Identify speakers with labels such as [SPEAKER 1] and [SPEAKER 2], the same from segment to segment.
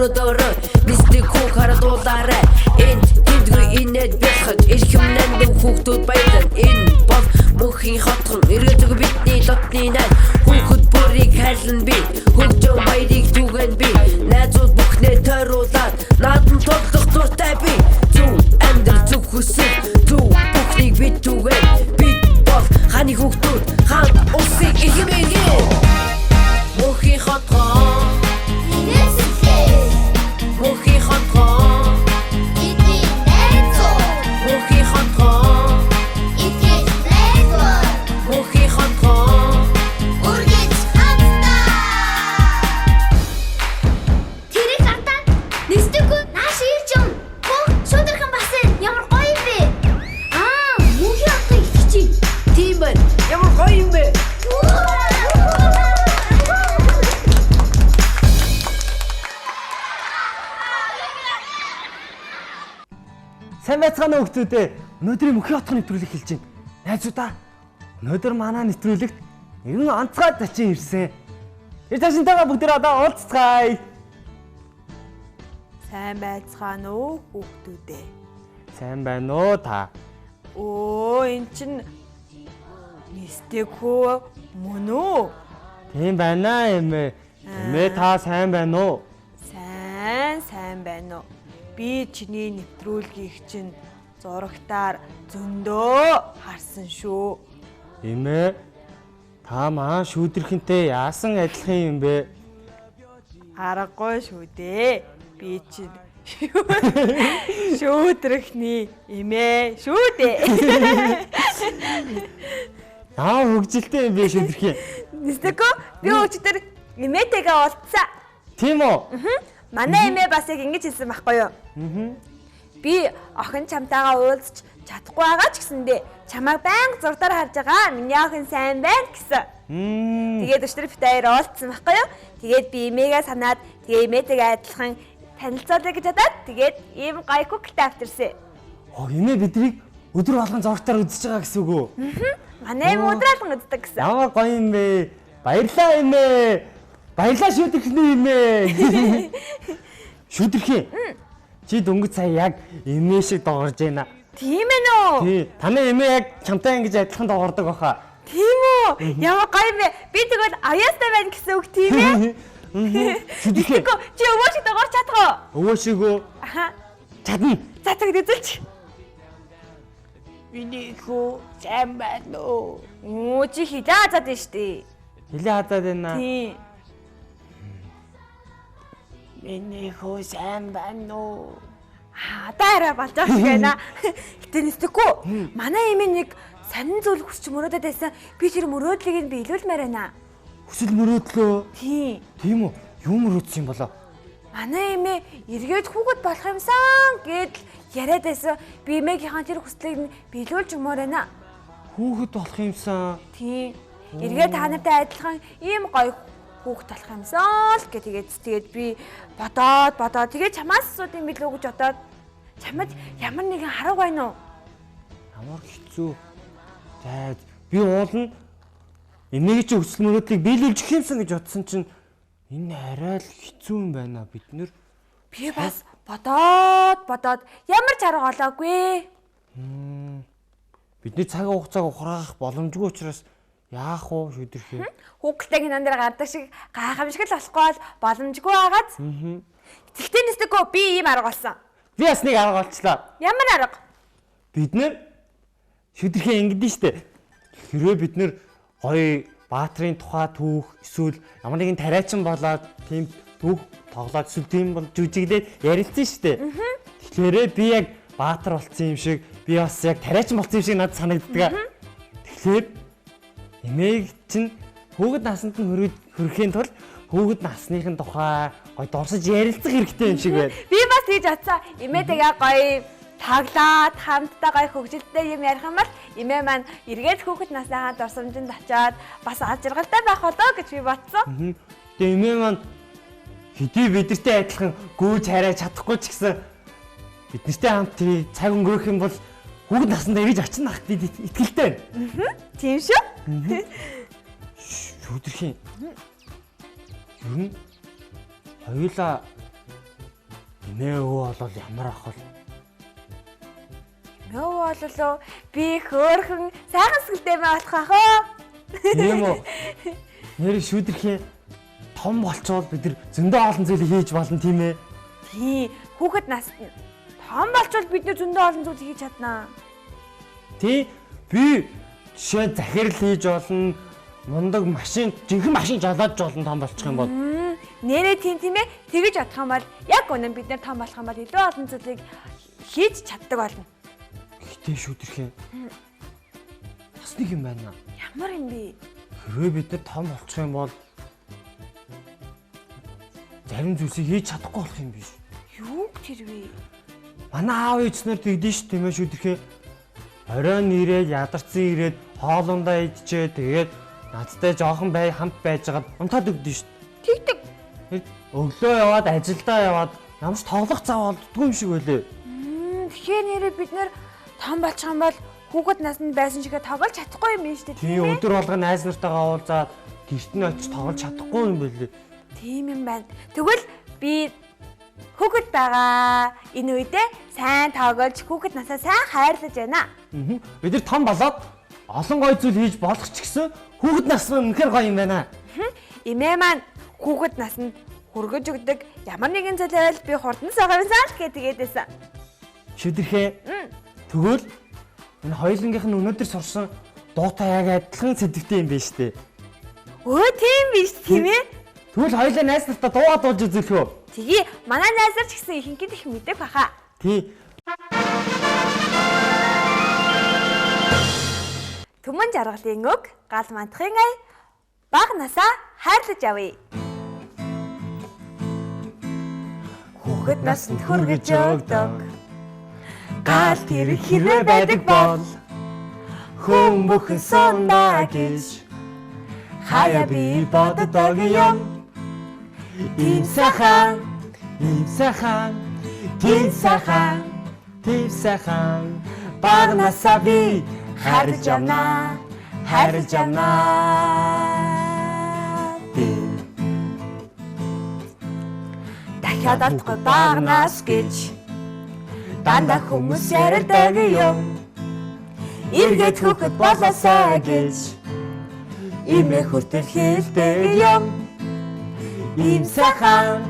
[SPEAKER 1] мөрөдөрөө мистик хүүг харадуулаарай энд тэндгүй инээд бэлхэж эрхэмнэн хүүхдүүд баялан энэ бол мөнхийн хотхон эргэлдэг бидний дотны найз хүүхэд бүрийг хайлан би хөгжөө баярыг түгэн би найзууд бүхнээ тойруулаад наадам тоглох дуртай би зүг амьдрал зүг хүсэл зүг бүхнийг бид түгэн бид бол ханы хүүхдүүд хаан улсыг ихэмээгээ мөнхийн хотхон мөнхийн хотхон
[SPEAKER 2] бидний найзууд
[SPEAKER 1] мөнхийн хотхон
[SPEAKER 2] итгэж найзууд
[SPEAKER 1] мөнхийн хотхон
[SPEAKER 2] үргэж хамтдаа тэрийг хатаа нэстэггүй нааш ирж юм бүх шудархан басан ямар гоё юм бэ мөнхийн хотын итгэж
[SPEAKER 1] тийм байна ямар гоё юм бэ
[SPEAKER 3] Сайн байцгаана уу хүмүүстээ. Өнөөдрийн мөнхийн хотхон нэвтрүүлэг хэлж байна. Найзуудаа. Өнөөдөр манай нэвтрүүлэгт нэгэн онцгой зочин ирсэн. Тэр зочинтойгоо бүгдээ одоо уулзцгаая.
[SPEAKER 4] Сайн байцгаана уу хүүхдүүдээ.
[SPEAKER 3] Сайн байна уу та?
[SPEAKER 4] Эн чин нэстэг хөө мөн үү?
[SPEAKER 3] Тийм байна эмээ. Эмээ та сайн байна уу?
[SPEAKER 4] Сайн байна уу? Би чиний нэвтрүүлгийг чинь зурагтаар зөндөө харсан шүү.
[SPEAKER 3] Эмээ. Та маа шүүдэрхэнтэй яасан адилхан юм бэ?
[SPEAKER 4] Аргагүй шүү дээ. Би чинь шүүдрхний эмээ шүү дээ.
[SPEAKER 3] Яа хөгжилтэй юм бэ шүүдэрхий?
[SPEAKER 4] Нэстэг би өчтөр эмээтэйгээ уулзсан.
[SPEAKER 3] Тийм үү?
[SPEAKER 4] Манай эмээ бас яг ингэж хэлсэн байхгүй юу? Би охин чамтайгаа уулзч чадахгүй байгаа ч гэсэндээ чамайг байнга зурдаар харж байгаа. Миний охин сайн байна гэсэн. Тэгээд өчтөр бит аяар уулзсан байхгүй юу? Тэгээд би эмээгээ санаад тэгээ эмээтэйгээ адилхан танилцуулъя гэж бодоод тэгээд ийм гоё күктэй авчирсан.
[SPEAKER 3] Эмээ биднийг өдөр болгон зургатаар үзэж байгаа гэсэн үг үү?
[SPEAKER 4] Манай эмээ өдөр алган үздэг гэсэн.
[SPEAKER 3] Ямар гоё юм бэ? Баярлалаа эмээ. Баярлалаа шүүдэрхний эмээ. Шүүдэрхий. Чи дөнгөж сая яг эмээ шиг догорж байна.
[SPEAKER 4] Тийм ээ нөө.
[SPEAKER 3] Тий. Таны эмээ яг чамтай ингэж адилхан догордог баха.
[SPEAKER 4] Тийм үү? Ямар гоё юм бэ? Би тэгвэл аяастай байна гэсэн үг тийм ээ.
[SPEAKER 3] Шүүдэрхий.
[SPEAKER 4] Чи өвөө шиг догорч чадах уу?
[SPEAKER 3] Өвөө шиг үү? Чадна.
[SPEAKER 4] За тэгд үзүүлч.
[SPEAKER 1] миний хүү сайн байна уу
[SPEAKER 4] Чи хилээ хазаад байна штэ.
[SPEAKER 3] Хилээ хадаад байна.
[SPEAKER 4] Тийм.
[SPEAKER 1] миний хүү сайн байна уу
[SPEAKER 4] Даараа болж байгаа шиг байна. Гэтэ нэстэггүй. Манай эмээ нэг сонин зүйл хүсч мөрөөдөд байсан. Би тэр мөрөөдлийг нь биелүүлмээр байна.
[SPEAKER 3] Хүсэл мөрөөдлөө.
[SPEAKER 4] Тийм.
[SPEAKER 3] Тийм үү? Юу мөрөөдсөн юм болоо?
[SPEAKER 4] Манай эмээ эргээд хүүхэд болох юмсан гэд яриад байсан. Би эмээгийнхаа тэр хүслийг нь биелүүлж өгмөр байна.
[SPEAKER 3] Хүүхэд болох юмсан.
[SPEAKER 4] Тийм. Эргээд та нартай адилхан ийм гоё хүүхэд болох юмсан л тэгээд би бодоод тэгээд чамаас асуудаг билүү гэж бодоод чамд ямар нэгэн хараг байна уу?
[SPEAKER 3] Ямар хэцүү. За би уулна. Эмээгийн чи хүсэл мөрөөдлийг биелүүлж өгөх юмсан гэж бодсон чинь энэ арай л хэцүү юм байна бид нэр.
[SPEAKER 4] Би бас бодоод ямар ч арга олоогүй.
[SPEAKER 3] Бидний цаг хугацааг ухраах боломжгүй учраас яах вэ шүүдэрхий?
[SPEAKER 4] Хүүхдтэй нан дээр гардаг шиг гайхамшиг л болохгүй бол боломжгүй байгааз. Тэгтээ нэстэггүй би ийм арга олсон.
[SPEAKER 3] Би бас нэг арга олчлаа.
[SPEAKER 4] Ямар арга?
[SPEAKER 3] Бид нэр шүүдэрхий ингэдэж штэ. Хэрвээ бид нэр гоё баатрын тухай түүх эсвэл ямар нэгэн тариачин болоод тийм түүх тоглоод эсвэл тийм бол жүжиглээд ярилцсан штэ. Тэгэхээр би яг баатар болсон юм шиг би бас яг тариачин болсон юм шиг надад санагддаг. Тэгэхээр эмээг чинь хүүхэд насанд нь хүрэхийн тулд хүүхэд насныхын тухай гоё дурсаж ярилцах хэрэгтэй юм шиг байна.
[SPEAKER 4] Би бас тэгж атсан. Эмээтэйгээ гоё таглаад хамтдаа гоё хөгжилтэй юм ярих юм бол эмээ маань эргээд хүүхэд насныхаа дурсамжинд очиод бас аз жаргалтай байх болоо гэж би бодсон.
[SPEAKER 3] Тэгээ эмээ маань хэдий бидэртэй адилхан гүйж хараа чадахгүй ч гэсэн биднэртэй хамт цаг өнгөрөх юм бол хүүхэд насанд эргэж очино ах бид итгэлтэй байна.
[SPEAKER 4] Тийм шүү.
[SPEAKER 3] Шүүдэрхийн. Ер нь хоёулаа Эмээ өвөө болол ямар ах вэ?
[SPEAKER 4] Нөө боллоо би хөөрхөн сайхан сүлдээ мэ болох ахоо.
[SPEAKER 3] Тийм үү. Нэр шүдэрхийн том болчвол бид нар зөндөө олон зүйлийг хийж болно тийм ээ.
[SPEAKER 4] Тий, хүүхэд наснд нь том болчвол бид нэр зөндөө олон зүйл хийж чаднаа.
[SPEAKER 3] Тий, би жишээ захирал хийж болно. Мундаг машин, жинхэнэ машин жолоодж болно том болчих юм бол.
[SPEAKER 4] Нэрээ тийм ээ. Тэгэж бодох юм бол яг үнэн бид нэр том болох юм бол илүү олон зүйлийг хийж чаддаг болно.
[SPEAKER 3] Гэтэ шүдэрхийн. Бас нэг юм байна.
[SPEAKER 4] Ямар юм бэ?
[SPEAKER 3] Хэрвээ бид нар том болчих юм бол зарим зүйлсийг хийж чадахгүй болох юм биш.
[SPEAKER 4] Юу тэр вэ?
[SPEAKER 3] Манай аав ээж нар тэгдэж ш тийм ээ шүдэрхийн. Оройн ирээд ядарсан ирээд хоолундаа идчихээ тэгээд надтай жоохон хамт байжгаад унтаад өгдөө ш.
[SPEAKER 4] Тэгдэг.
[SPEAKER 3] Өглөө яваад ажилдаа яваад ямарч тоглох зав олддгүй юм шиг байлээ.
[SPEAKER 4] Тэгэхээр нэрээ бид нэр том болчих юм бол хүүхэд наснд байсан чигээ тоглож чадахгүй юм биш үү?
[SPEAKER 3] Тийм өдөр болго найз нартайгаа уулзаад гэрт нь очиж тоглож чадахгүй юм байлээ.
[SPEAKER 4] Тийм юм байна. Тэгвэл би хүүхэд байгаа. Энэ үедээ сайн тоглож хүүхэд насаа сайн хайрлаж байна.
[SPEAKER 3] Бид нар том болоод олон гоё зүйл хийж болох ч гэсэн хүүхэд нас нь үнэхээр гоё юм байна.
[SPEAKER 4] Эмээ маань хүүхэд наснд хүргэж өгдөг ямар нэгэн зүйлээр би хурдан сагаавсан л гэдэг байсан.
[SPEAKER 3] Шүдэрхээ. Тэгвэл энэ хоёулангийнх нь өнөөдөр сурсан дуутай яг адилхан сэдвтэй юм байна шүү дээ.
[SPEAKER 4] Өө тийм биш тийм ээ.
[SPEAKER 3] Тэгвэл хоёулаа найз нартаа дуугаа дуулж үзэх үү?
[SPEAKER 4] Тэгээ манай найз нар ч гэсэн ихэнх их мэддэг баха.
[SPEAKER 3] Тий.
[SPEAKER 4] Түмэн жаргалын үг гал мандахын ай баг насаа хайрлаж явъя. Хүүхэд наснд хүргэж өгдөг гал тэр хэрвээ байдаг бол хүн бүхэн сондаа гэж хаяа би боддог юм. Ийм сайхан баг насаа би хайрлаж явна би. Дахиад алдахгүй баг нас гэж дандаа хүмүүс ярьдаг юм. Иргэд хүүхэд болоосаа гэж имээ хүртэл хэлдэг юм. Ийм сайхан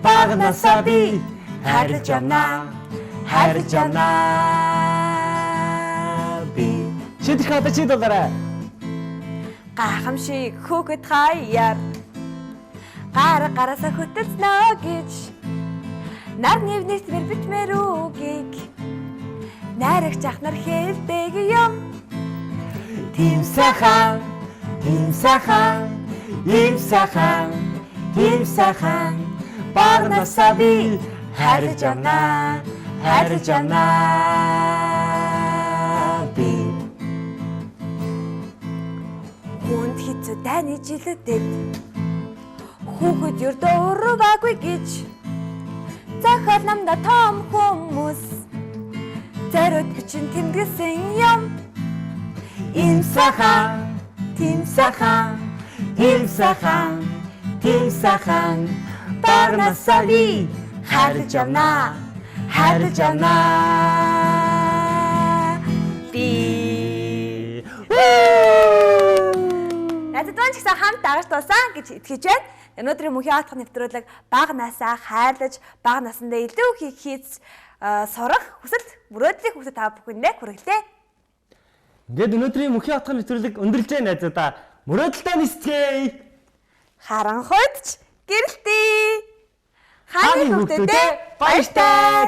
[SPEAKER 4] баг насаа би хайрлаж явна би.
[SPEAKER 3] Шүдэрхээ одоо чи дуулаарай.
[SPEAKER 4] Гайхамшиг хүүхэд хаяар гараасаа хөтөлснө гэж нар нэвнээс мэр битмэр үгийг найрагч ахнар хэлдэг юм. Тийм сайхан баг насаа би хайрлаж явна би. Хүнд хэцүү дайны жилүүдэд хүүхэд ердөө урагаагүй гэж захаар намда том хүмүүс зориуд бичин тэмдэглэсэн юм. Ийм сайхан баг насаа би хайрлаж явна би. Надад ч гэсэн хамт дагаж туусан гэж итгэж байна. Өнөөдрийн мөнхийн хаалтх нэвтрүүлэг баг насаа хайрлаж баг насандаа илүү их хийц сурах хүсэл мөрөөдлийн хүсэл та бүхэндээ хүргэлээ.
[SPEAKER 3] Ингээд өнөөдрийн мөнхийн хаалтх нэвтрүүлэг өндөрлж байна найзуудаа. Мөрөөдөлтөө нисцгээе.
[SPEAKER 4] Харанхуйдч гэрэлтээ. Хааны хүүхдүүдээ баяртай.